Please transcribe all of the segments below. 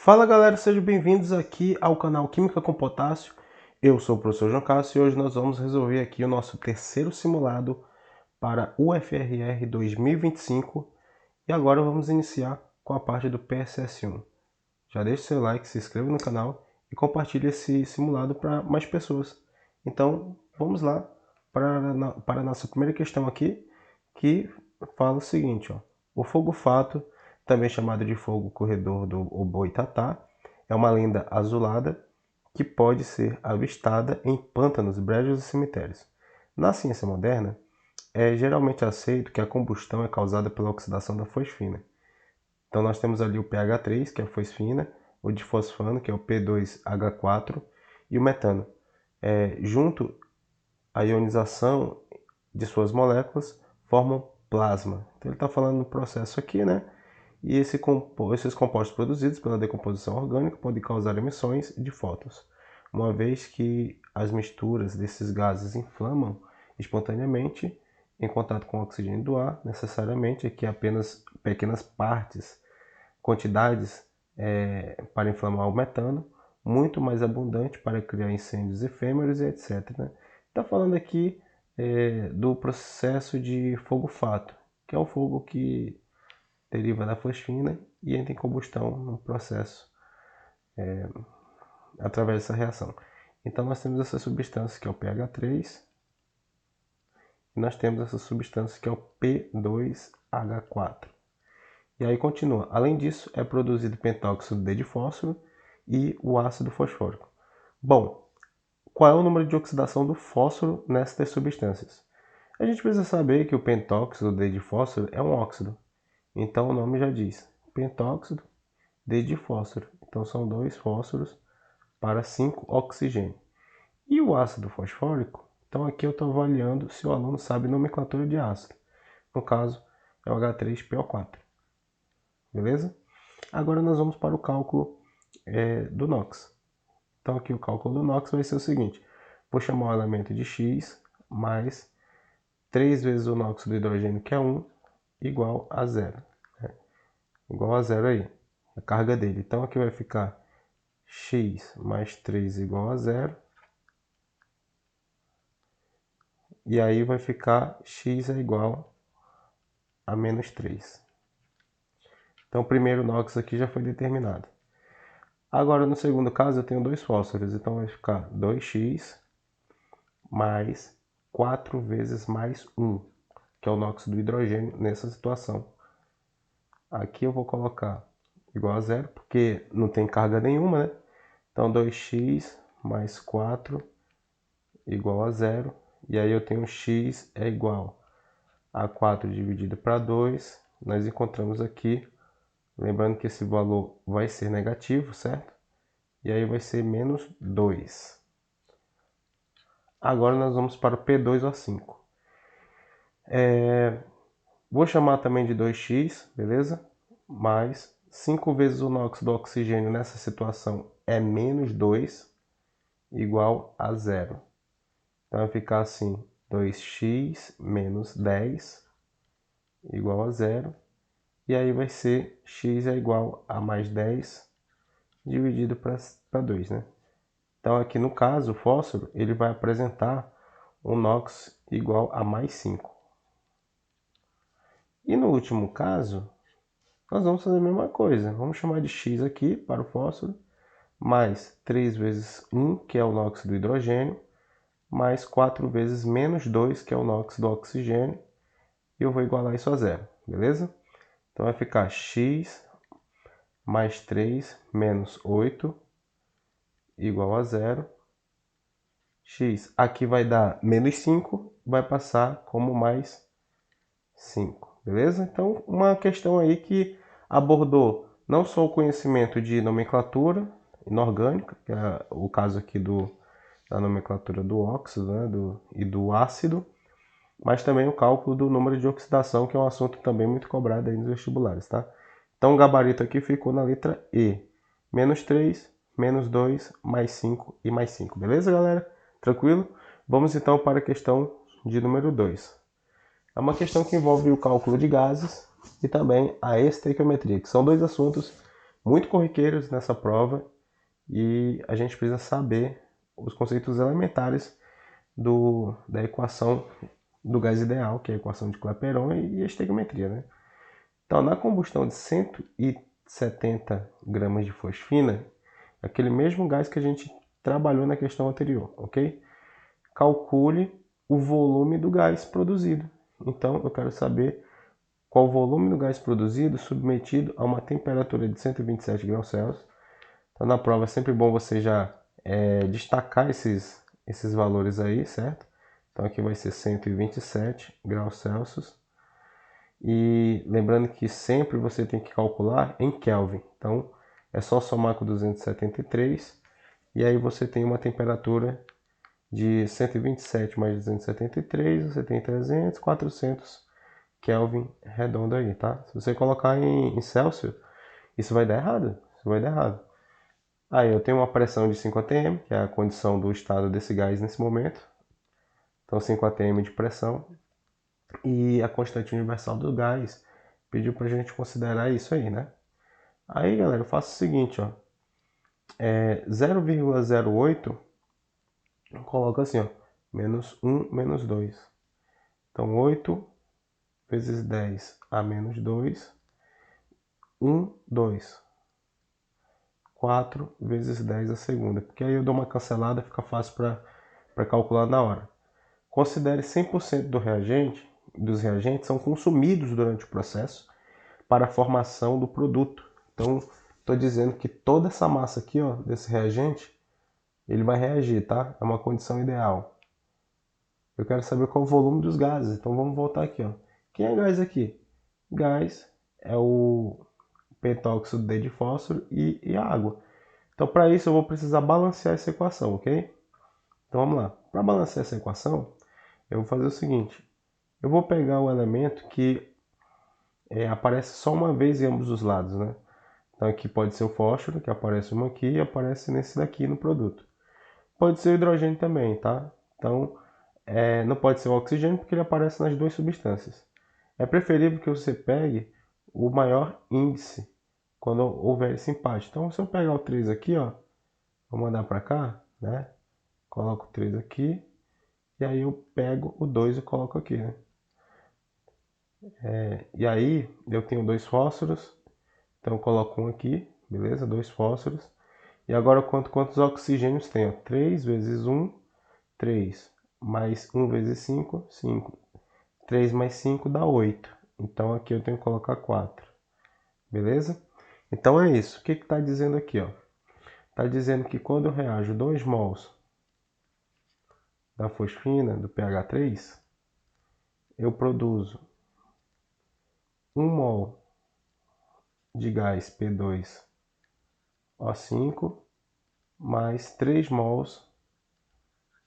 Fala galera, sejam bem-vindos aqui ao canal Química com Potássio. Eu sou o professor João Cássio e hoje nós vamos resolver aqui o nosso terceiro simulado para o UFRR 2025 e agora vamos iniciar com a parte do PSS1. Já deixe seu like, se inscreva no canal e compartilhe esse simulado para mais pessoas. Então vamos lá para a nossa primeira questão aqui, que fala o seguinte, ó. O fogo fato, também chamado de fogo corredor do Boitatá, é uma lenda azulada que pode ser avistada em pântanos, brejos e cemitérios. Na ciência moderna, é geralmente aceito que a combustão é causada pela oxidação da fosfina. Então nós temos ali o pH3, que é a fosfina, o difosfano, que é o P2H4, e o metano. Junto à ionização de suas moléculas, formam plasma. Então ele está falando no processo aqui, né? E esses compostos produzidos pela decomposição orgânica podem causar emissões de fótons, uma vez que as misturas desses gases inflamam espontaneamente em contato com o oxigênio do ar, necessariamente aqui apenas pequenas quantidades para inflamar o metano, muito mais abundante para criar incêndios efêmeros e etc. Né? Está falando aqui do processo de fogo fato, que é um fogo que deriva da fosfina e entra em combustão no processo através dessa reação. Então nós temos essa substância que é o pH3 e nós temos essa substância que é o P2H4. E aí continua. Além disso, é produzido pentóxido de fósforo e o ácido fosfórico. Bom, qual é o número de oxidação do fósforo nestas substâncias? A gente precisa saber que o pentóxido de fósforo é um óxido. Então o nome já diz, pentóxido de fósforo. Então são 2 fósforos para 5 oxigênio. E o ácido fosfórico? Então aqui eu estou avaliando se o aluno sabe nomenclatura de ácido. No caso, é o H3PO4. Beleza? Agora nós vamos para o cálculo do NOx. Então aqui o cálculo do NOx vai ser o seguinte. Vou chamar o elemento de X mais 3 vezes o NOx do hidrogênio, que é 1, igual a 0. Né? Igual a 0 aí, a carga dele. Então aqui vai ficar X mais 3 igual a 0. E aí vai ficar X é igual a menos 3. Então o primeiro NOx aqui já foi determinado. Agora no segundo caso eu tenho 2 fósforos, então vai ficar 2x mais 4 vezes mais 1, que é o NOx do hidrogênio nessa situação. Aqui eu vou colocar igual a 0, porque não tem carga nenhuma, né? Então 2x mais 4 igual a 0. E aí eu tenho x é igual a 4 dividido para 2. Nós encontramos aqui, lembrando que esse valor vai ser negativo, certo? E aí vai ser menos 2. Agora nós vamos para o P2O5. Vou chamar também de 2x, beleza? Mais 5 vezes o NOx do oxigênio nessa situação é menos 2, igual a 0. Então vai ficar assim, 2x menos 10 igual a 0. E aí vai ser x é igual a mais 10 dividido para 2, né? Então aqui no caso, o fósforo, ele vai apresentar um NOx igual a mais 5. E no último caso, nós vamos fazer a mesma coisa. Vamos chamar de x aqui para o fósforo, mais 3 vezes 1, que é o NOx do hidrogênio, mais 4 vezes menos 2, que é o NOx do oxigênio, e eu vou igualar isso a 0, beleza? Então vai ficar x mais 3 menos 8 igual a 0. X aqui vai dar menos 5, vai passar como mais 5, beleza? Então uma questão aí que abordou não só o conhecimento de nomenclatura inorgânica, que é o caso aqui da nomenclatura do óxido, né, e do ácido, mas também o cálculo do número de oxidação, que é um assunto também muito cobrado aí nos vestibulares, tá? Então o gabarito aqui ficou na letra E. Menos 3, menos 2, mais 5 e mais 5. Beleza, galera? Tranquilo? Vamos então para a questão de número 2. É uma questão que envolve o cálculo de gases e também a estequiometria, que são 2 assuntos muito corriqueiros nessa prova e a gente precisa saber os conceitos elementares da equação do gás ideal, que é a equação de Clapeyron e a estequiometria, né? Então, na combustão de 170 gramas de fosfina, aquele mesmo gás que a gente trabalhou na questão anterior, ok? Calcule o volume do gás produzido. Então, eu quero saber qual o volume do gás produzido submetido a uma temperatura de 127 graus Celsius. Então, na prova é sempre bom você já destacar esses valores aí, certo? Então, aqui vai ser 127 graus Celsius. E lembrando que sempre você tem que calcular em Kelvin. Então, é só somar com 273 e aí você tem uma temperatura de 127 mais 273, você tem 300, 400 Kelvin redondo aí, tá? Se você colocar em Celsius, isso vai dar errado. Isso vai dar errado. Aí eu tenho uma pressão de 5 atm, que é a condição do estado desse gás nesse momento. Então 5 atm de pressão. E a constante universal do gás pediu para a gente considerar isso aí, né? Aí, galera, eu faço o seguinte, ó. 0,08, eu coloco assim, ó. Menos 1, menos 2. Então, 8 vezes 10 a menos 2, 1, 2. 4 vezes 10 a segunda. Porque aí eu dou uma cancelada, fica fácil para calcular na hora. Considere 100% dos reagentes são consumidos durante o processo para a formação do produto. Então, estou dizendo que toda essa massa aqui, ó, desse reagente, ele vai reagir, tá? É uma condição ideal. Eu quero saber qual é o volume dos gases. Então, vamos voltar aqui, ó. Quem é gás aqui? Gás é o pentóxido de fósforo e a água. Então, para isso, eu vou precisar balancear essa equação, ok? Então, vamos lá. Para balancear essa equação, eu vou fazer o seguinte. Eu vou pegar o elemento que aparece só uma vez em ambos os lados, né? Então aqui pode ser o fósforo, que aparece uma aqui e aparece nesse daqui no produto. Pode ser o hidrogênio também, tá? Então não pode ser o oxigênio porque ele aparece nas duas substâncias. É preferível que você pegue o maior índice quando houver esse empate. Então se eu pegar o 3 aqui, ó, vou mandar para cá, né? Coloco o 3 aqui e aí eu pego o 2 e coloco aqui, né? E aí eu tenho dois fósforos, então eu coloco um aqui, beleza? Dois fósforos. E agora quantos oxigênios tem? Ó? 3 vezes 1, 3. Mais 1 vezes 5, 5. 3 mais 5 dá 8. Então aqui eu tenho que colocar 4. Beleza? Então é isso. O que está dizendo aqui? Está dizendo que quando eu reajo 2 mols da fosfina, do pH 3, eu produzo 1 mol de gás P2O5 mais 3 mols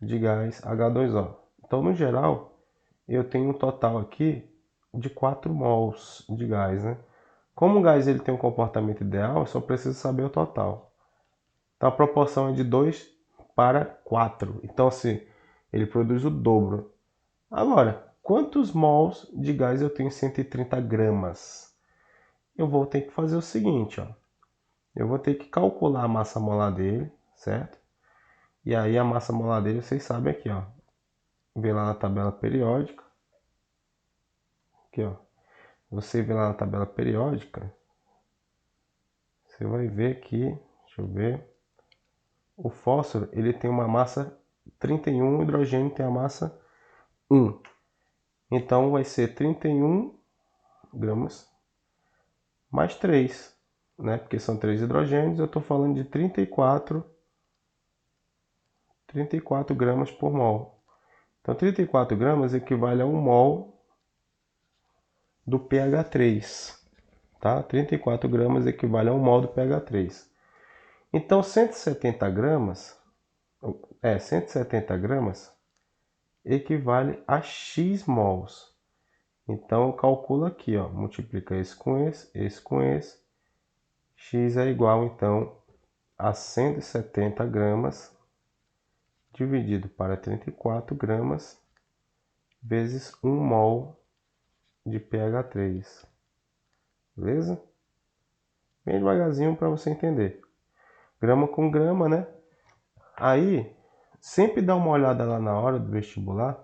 de gás H2O. Então, no geral, eu tenho um total aqui de 4 mols de gás, né? Como o gás ele tem um comportamento ideal, eu só preciso saber o total. Então, a proporção é de 2 para 4. Então, assim, ele produz o dobro. Agora, quantos mols de gás eu tenho em 130 gramas? Eu vou ter que fazer o seguinte, ó. Eu vou ter que calcular a massa molar dele, certo? E aí a massa molar dele, vocês sabem aqui, ó. Vê lá na tabela periódica. Aqui, ó. Você vê lá na tabela periódica. Você vai ver que, deixa eu ver. O fósforo, ele tem uma massa 31, o hidrogênio tem a massa 1. Então vai ser 31 gramas mais 3, né? Porque são 3 hidrogênios, eu estou falando de 34 gramas por mol. Então 34 gramas equivale a 1 mol do pH 3, tá? 34 gramas equivale a 1 mol do pH 3. Então 170 gramas, 170 gramas equivale a X mols. Então eu calculo aqui, ó, multiplica esse com esse com esse. X é igual então a 170 gramas dividido para 34 gramas vezes 1 mol de pH 3. Beleza? bem devagarzinho para você entender. Grama com grama, né? Aí, sempre dá uma olhada lá na hora do vestibular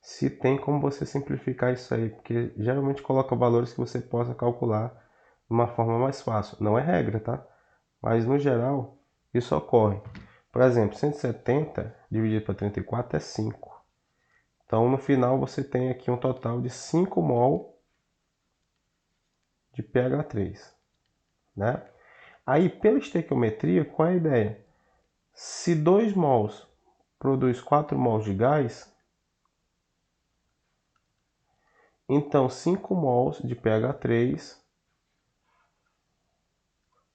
se tem como você simplificar isso aí, porque geralmente coloca valores que você possa calcular de uma forma mais fácil. Não é regra, tá? Mas no geral, isso ocorre. Por exemplo, 170 dividido para 34 é 5. Então, no final, você tem aqui um total de 5 mol de pH3, né? Aí, pela estequiometria, qual é a ideia? Se 2 mols produz 4 mols de gás, então 5 mols de pH3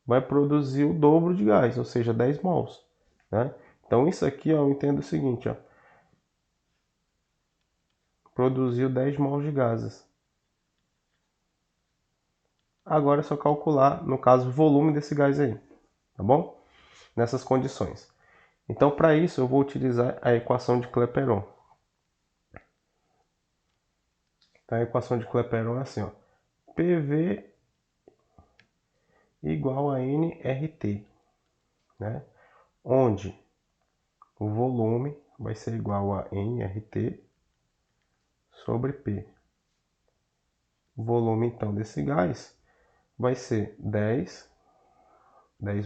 vai produzir o dobro de gás, ou seja, 10 mols, né? Então, isso aqui, ó, eu entendo o seguinte, ó, produziu 10 mols de gases. Agora é só calcular, no caso, o volume desse gás aí, tá bom? Nessas condições. Então, para isso, eu vou utilizar a equação de Clapeyron. Então, a equação de Clapeyron é assim, ó, PV igual a nRT, né? Onde o volume vai ser igual a nRT sobre P. O volume, então, desse gás vai ser 10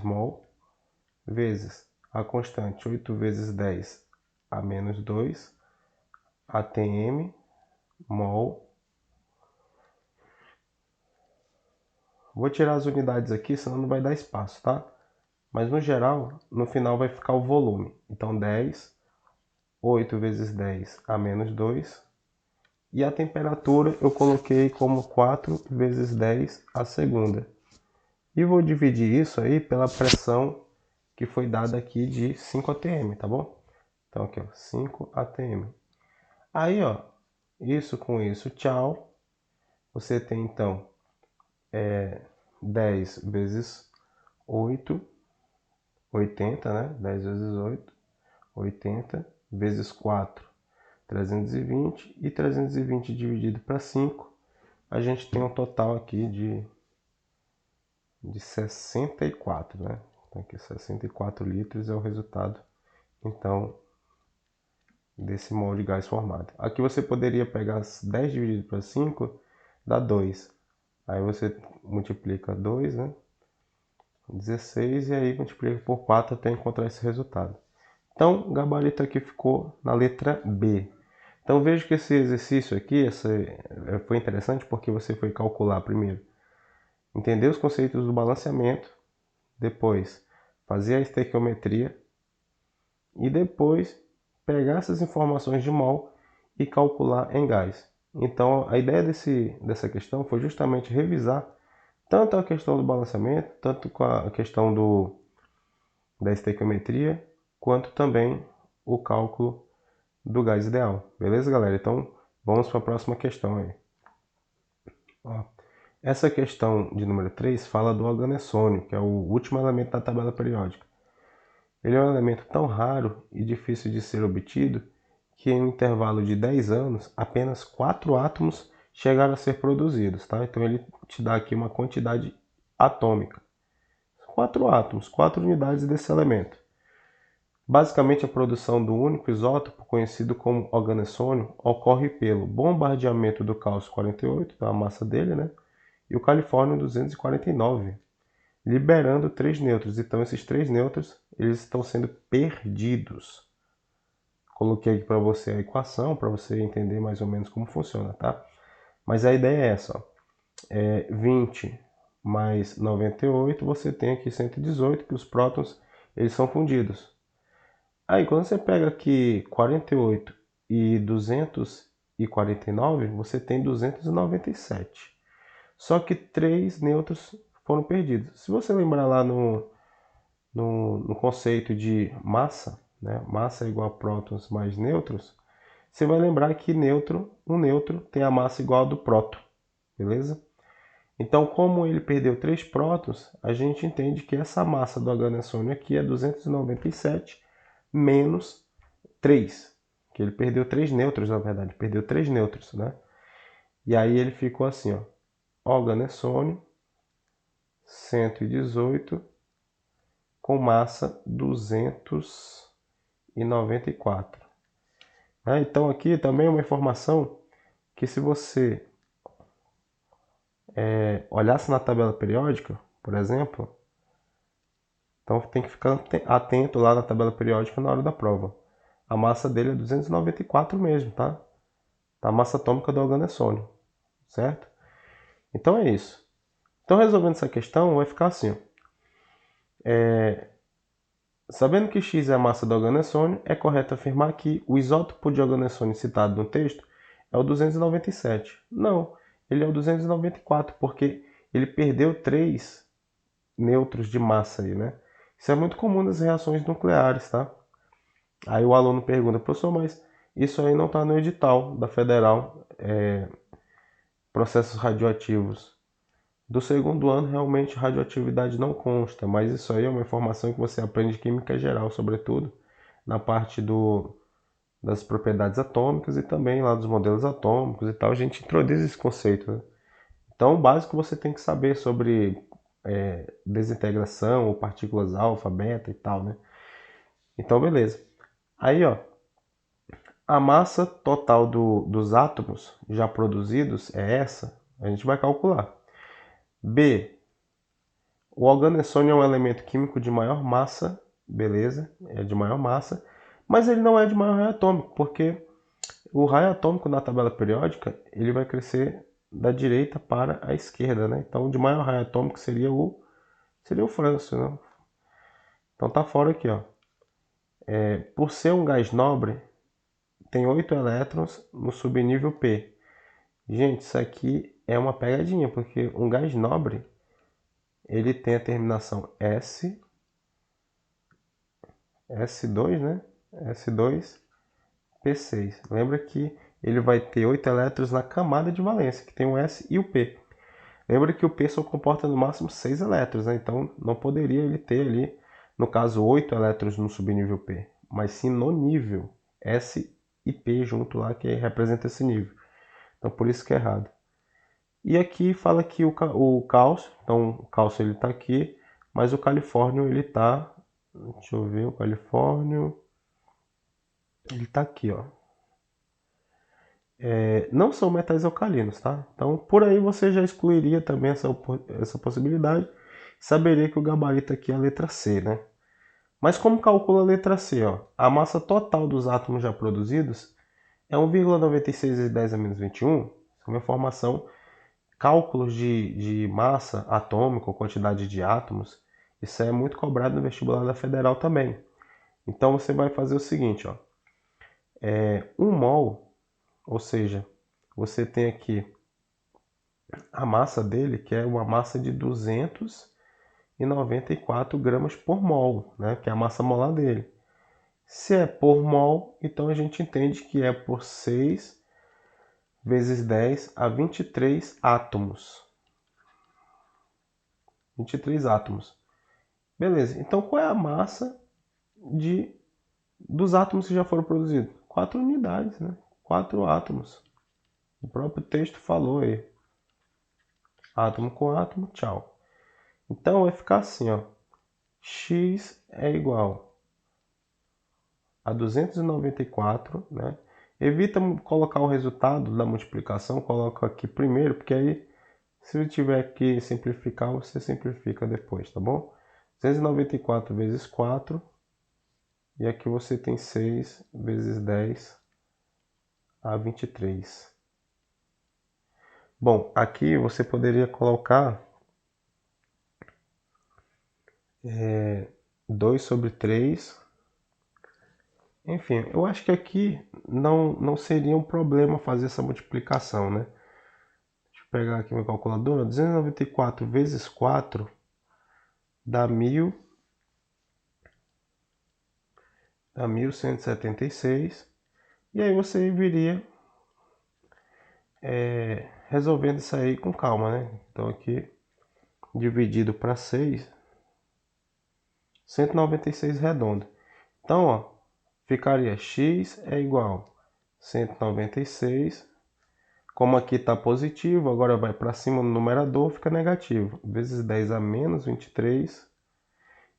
mol, vezes a constante 8 vezes 10 a menos 2, atm, mol. Vou tirar as unidades aqui, senão não vai dar espaço, tá? Mas no geral, no final vai ficar o volume. Então 10, 8 vezes 10 a menos 2. E a temperatura eu coloquei como 4 vezes 10 a segunda. E vou dividir isso aí pela pressão que foi dada aqui de 5 atm, tá bom? Então aqui, ó, 5 atm. Aí, ó, isso com isso, tchau. Você tem então 10 vezes 8, 80, né? 10 vezes 8, 80, vezes 4, 320. E 320 dividido para 5, a gente tem um total aqui de 64, né? Então aqui 64 litros é o resultado, então, desse mol de gás formado. Aqui você poderia pegar 10 dividido para 5, dá 2. Aí você multiplica 2, né? 16, e aí multiplica por 4 até encontrar esse resultado. Então, o gabarito aqui ficou na letra B. Então, vejo que esse exercício aqui foi interessante porque você foi calcular primeiro, entender os conceitos do balanceamento, depois fazer a estequiometria e depois pegar essas informações de mol e calcular em gás. Então, a ideia dessa questão foi justamente revisar tanto a questão do balanceamento, tanto com a questão da estequiometria, quanto também o cálculo do gás ideal. Beleza, galera? Então, vamos para a próxima questão aí. Ó, essa questão de número 3 fala do organessônio, que é o último elemento da tabela periódica. Ele é um elemento tão raro e difícil de ser obtido que em um intervalo de 10 anos, apenas 4 átomos chegaram a ser produzidos, tá? Então ele te dá aqui uma quantidade atômica. 4 átomos, 4 unidades desse elemento. Basicamente, a produção do único isótopo, conhecido como organessônio, ocorre pelo bombardeamento do cálcio 48, da massa dele, né? E o califórnio 249, liberando 3 nêutrons. Então, esses 3 nêutrons eles estão sendo perdidos. Coloquei aqui para você a equação, para você entender mais ou menos como funciona, tá? Mas a ideia é essa, ó. 20 mais 98, você tem aqui 118, que os prótons eles são fundidos. Aí, quando você pega aqui 48 e 249, você tem 297. Só que 3 nêutrons foram perdidos. Se você lembrar lá no conceito de massa, né? Massa é igual a prótons mais nêutrons, você vai lembrar que um nêutron tem a massa igual a do próton, beleza? Então, como ele perdeu 3 prótons, a gente entende que essa massa do organessônio aqui é 297 menos 3, que ele perdeu 3 nêutrons, na verdade, perdeu 3 nêutrons, né? E aí ele ficou assim, ó, organessônio 118 com massa 294. Então aqui também é uma informação que, se você olhasse na tabela periódica, por exemplo, então tem que ficar atento lá na tabela periódica na hora da prova. A massa dele é 294 mesmo, tá? A massa atômica do organessônio, certo? Então é isso. Então, resolvendo essa questão, vai ficar assim, ó. Sabendo que X é a massa do organessônio, é correto afirmar que o isótopo de organessônio citado no texto é o 297. Não, ele é o 294, porque ele perdeu 3 nêutrons de massa aí, né? Isso é muito comum nas reações nucleares, tá? Aí o aluno pergunta, professor, mas isso aí não está no edital da Federal, processos radioativos. Do segundo ano, realmente, radioatividade não consta, mas isso aí é uma informação que você aprende em química geral, sobretudo, na parte das propriedades atômicas e também lá dos modelos atômicos e tal, a gente introduz esse conceito, né? Então, o básico você tem que saber sobre desintegração, ou partículas alfa, beta e tal, né? Então, beleza. Aí, ó, a massa total dos átomos já produzidos é essa, a gente vai calcular. B, o organessônio é um elemento químico de maior massa, beleza, é de maior massa, mas ele não é de maior raio atômico, porque o raio atômico na tabela periódica, ele vai crescer da direita para a esquerda, né? Então, de maior raio atômico seria o Frâncio, né? Então tá fora aqui, ó. Por ser um gás nobre, tem 8 elétrons no subnível P. Gente, isso aqui é uma pegadinha, porque um gás nobre, ele tem a terminação S2, né? S2, P6. Lembra que ele vai ter 8 elétrons na camada de valência, que tem o S e o P. Lembra que o P só comporta no máximo 6 elétrons, né? Então não poderia ele ter ali, no caso, 8 elétrons no subnível P, mas sim no nível S e P junto lá, que representa esse nível. Então por isso que é errado. E aqui fala que o cálcio, então o cálcio ele está aqui, mas o califórnio ele está, deixa eu ver, o califórnio, ele está aqui, ó. Não são metais alcalinos, tá? Então por aí você já excluiria também essa possibilidade, saberia que o gabarito aqui é a letra C, né? Mas como calcula a letra C, ó? A massa total dos átomos já produzidos é 1,96 vezes 10 a menos 21, isso é uma informação. Cálculos de massa atômica ou quantidade de átomos, isso é muito cobrado no vestibular da Federal também. Então você vai fazer o seguinte, ó, 1 mol, ou seja, você tem aqui a massa dele, que é uma massa de 294 gramas por mol, né, que é a massa molar dele. Se é por mol, então a gente entende que é por 6 vezes 10 a 23 átomos. 23 átomos. Beleza, então qual é a massa dos átomos que já foram produzidos? 4 unidades, né? 4 átomos. O próprio texto falou aí. Átomo com átomo, tchau. Então vai ficar assim, ó. X é igual a 294, né? Evita colocar o resultado da multiplicação, coloca aqui primeiro, porque aí, se tiver que simplificar, você simplifica depois, tá bom? 294 vezes 4, e aqui você tem 6 vezes 10 a 23. Bom, aqui você poderia colocar 2 sobre 3. Enfim, eu acho que aqui não seria um problema fazer essa multiplicação, né? Deixa eu pegar aqui minha calculadora. 294 vezes 4 dá 1.176. E aí você viria resolvendo isso aí com calma, né? Então aqui, dividido para 6, 196 redondo. Então, ó, ficaria x é igual a 196 Como aqui está positivo, agora vai para cima no numerador, fica negativo. Vezes 10 a menos 23.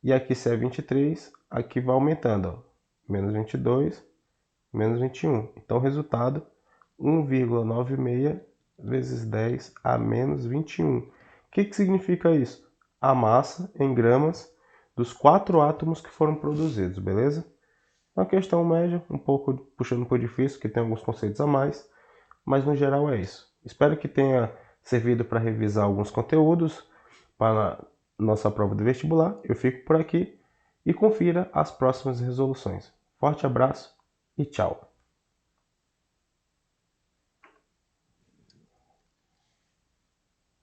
E aqui se é 23, aqui vai aumentando. Ó. Menos 22, menos 21. Então o resultado 1,96 vezes 10 a menos 21. O que significa isso? A massa em gramas dos 4 átomos que foram produzidos, beleza? Uma questão média, um pouco puxando por difícil, que tem alguns conceitos a mais, mas no geral é isso. Espero que tenha servido para revisar alguns conteúdos para a nossa prova de vestibular. Eu fico por aqui e confira as próximas resoluções. Forte abraço e tchau!